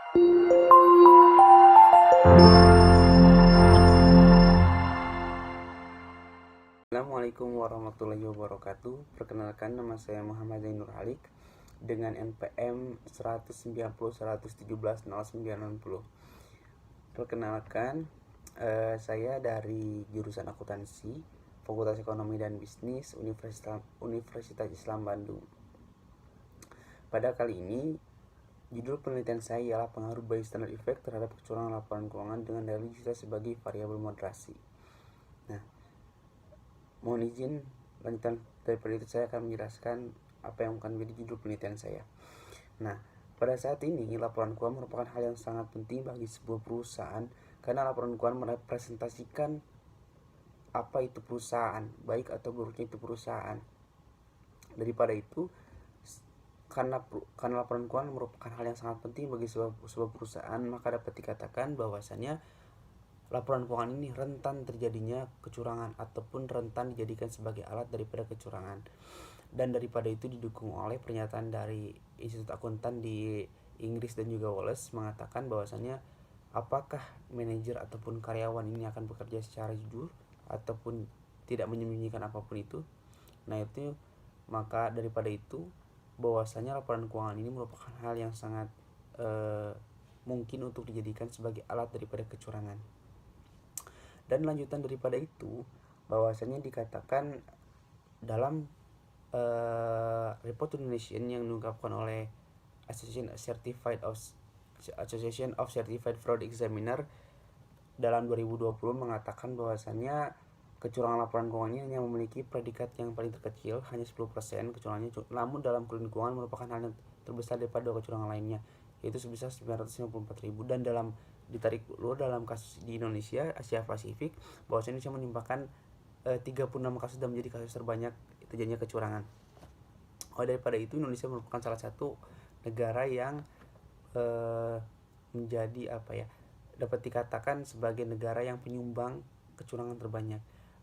Assalamualaikum warahmatullahi wabarakatuh. Perkenalkan, nama saya Muhammad Zainur Halik dengan NPM 190.117.0960. Perkenalkan, saya dari jurusan akuntansi, Fakultas Ekonomi dan Bisnis, Universitas Islam Bandung. Pada kali ini, judul penelitian saya ialah pengaruh bystander effect terhadap kecurangan laporan keuangan dengan religiositas sebagai variabel moderasi. Nah, mohon izin lanjutan daripada itu saya akan menjelaskan apa yang akan menjadi judul penelitian saya. Nah, pada saat ini laporan keuangan merupakan hal yang sangat penting bagi sebuah perusahaan karena laporan keuangan merepresentasikan apa itu perusahaan, baik atau buruknya itu perusahaan. Daripada itu, karena laporan keuangan merupakan hal yang sangat penting bagi sebuah perusahaan, maka dapat dikatakan bahwasannya laporan keuangan ini rentan terjadinya kecurangan ataupun rentan dijadikan sebagai alat daripada kecurangan. Dan daripada itu didukung oleh pernyataan dari Institut Akuntan di Inggris dan juga Wales mengatakan bahwasannya apakah manajer ataupun karyawan ini akan bekerja secara jujur ataupun tidak menyembunyikan apapun itu. Nah, itu maka daripada itu bahwasanya laporan keuangan ini merupakan hal yang sangat mungkin untuk dijadikan sebagai alat daripada kecurangan. Dan lanjutan daripada itu bahwasanya dikatakan dalam report donation yang diungkapkan oleh Association of Certified Fraud Examiner dalam 2020 mengatakan bahwasannya kecurangan laporan keuangan ini hanya memiliki predikat yang paling terkecil, hanya 10% kecurangannya, namun dalam kerugian keuangan merupakan hal yang terbesar daripada kecurangan lainnya, yaitu sebesar 954.000. Dan dalam ditarik ulur dalam kasus di Indonesia Asia Pasifik, bahwasanya Indonesia menimpakan 36 kasus dan menjadi kasus terbanyak terjadinya kecurangan. Daripada itu Indonesia merupakan salah satu negara yang menjadi dapat dikatakan sebagai negara yang penyumbang kecurangan terbanyak.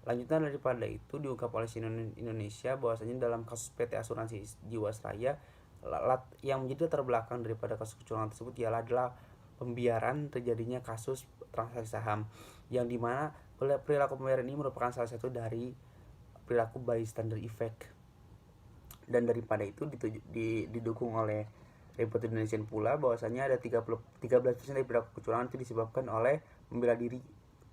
Lanjutan daripada itu diungkap oleh Indonesia bahwasanya dalam kasus PT Asuransi Jiwasraya, yang menjadi latar belakang daripada kasus kecurangan tersebut adalah pembiaran terjadinya kasus transaksi saham, yang dimana perilaku pembiaran ini merupakan salah satu dari perilaku bystander effect. Dan daripada itu didukung oleh report Indonesia pula bahwasanya ada 13% dari perilaku kecurangan itu disebabkan oleh membela diri,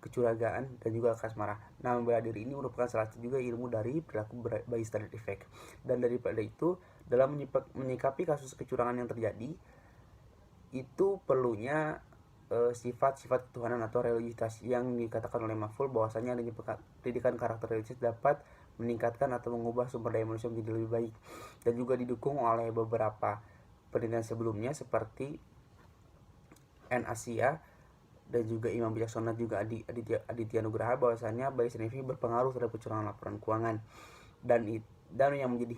kecurigaan, dan juga kasmaran. Nah, membela diri ini merupakan salah satu juga ilmu dari perilaku bystander effect. Dan daripada itu, dalam menyikapi kasus kecurangan yang terjadi, itu perlunya sifat-sifat ketuhanan atau religiositas yang dikatakan oleh Mahful bahwasanya adanya pendidikan karakter religius dapat meningkatkan atau mengubah sumber daya manusia menjadi lebih baik, dan juga didukung oleh beberapa penelitian sebelumnya seperti N. Asia dan juga Imam Bijaksana juga Aditya Nugraha bahwasanya bystander effect berpengaruh terhadap kecurangan laporan keuangan. Dan yang menjadi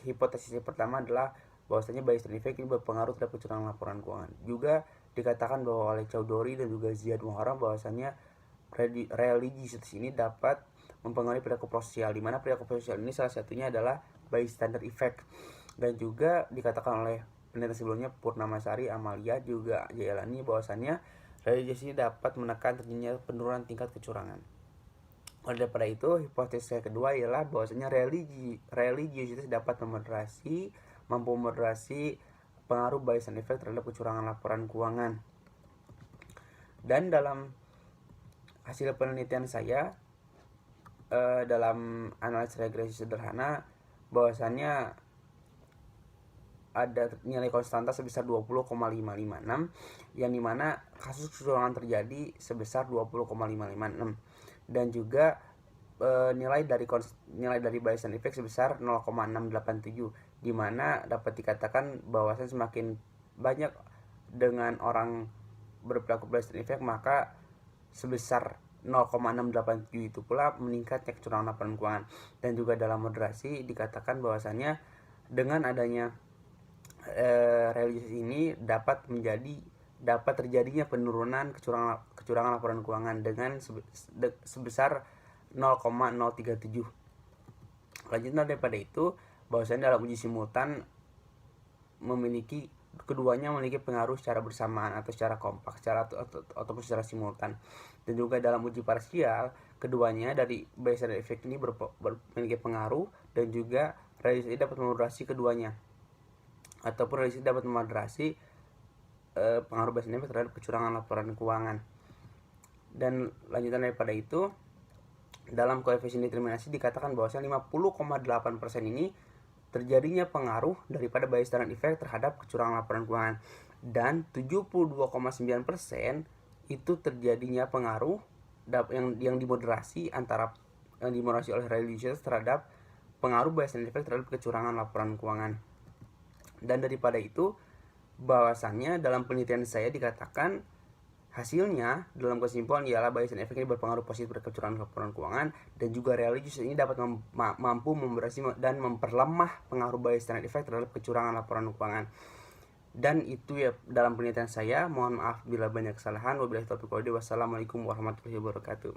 hipotesis pertama adalah bahwasanya bystander effect ini berpengaruh terhadap kecurangan laporan keuangan. Juga dikatakan bahwa oleh Chowdhury dan juga Ziad Muharram bahwasanya religiositas ini dapat mempengaruhi perilaku sosial, di mana perilaku sosial ini salah satunya adalah bystander effect. Dan juga dikatakan oleh penelitian sebelumnya Purnamasari, Amalia, juga Jailani bahwasanya religiositas ini dapat menekan terjadinya penurunan tingkat kecurangan. Oleh daripada itu, hipotesis saya kedua ialah bahwasanya religiositas dapat mampu moderasi pengaruh bystander effect terhadap kecurangan laporan keuangan. Dan dalam hasil penelitian saya dalam analisis regresi sederhana bahwasannya ada nilai konstanta sebesar 20,556 yang dimana kasus kecurangan terjadi sebesar 20,556, dan juga nilai dari bystander effect sebesar 0,687, di mana dapat dikatakan bahwasannya semakin banyak dengan orang berperilaku bystander effect, maka sebesar 0,687 itu pula meningkatnya kecurangan laporan keuangan. Dan juga dalam moderasi dikatakan bahwasannya dengan adanya religiositas ini dapat terjadinya penurunan kecurangan laporan keuangan dengan sebesar 0,037. Lanjutnya daripada itu bahwasanya dalam uji simultan memiliki keduanya memiliki pengaruh secara bersamaan atau secara kompak, ataupun secara simultan. Dan juga dalam uji parsial, keduanya dari Bayes dan efek ini memiliki pengaruh, dan juga realisasi dapat memoderasi keduanya, ataupun realisasi dapat memoderasi pengaruh Bayes dan efek terhadap kecurangan laporan keuangan. Dan lanjutan daripada itu, dalam koefisien determinasi dikatakan bahwasanya 50,8% ini terjadinya pengaruh daripada Bayes dan efek terhadap kecurangan laporan keuangan, dan 72,9% itu terjadinya pengaruh yang dimoderasi oleh religious terhadap pengaruh Bayes dan efek terhadap kecurangan laporan keuangan. Dan daripada itu, bahwasannya dalam penelitian saya dikatakan hasilnya dalam kesimpulan ialah Bayes dan efek ini berpengaruh positif pada kecurangan laporan keuangan, dan juga religious ini dapat mampu memberasi dan memperlemah pengaruh Bayes dan efek terhadap kecurangan laporan keuangan. Dan itu ya dalam penelitian saya. Mohon maaf bila banyak kesalahan. Wabillahi taufiq walhidayah. Wassalamualaikum warahmatullahi wabarakatuh.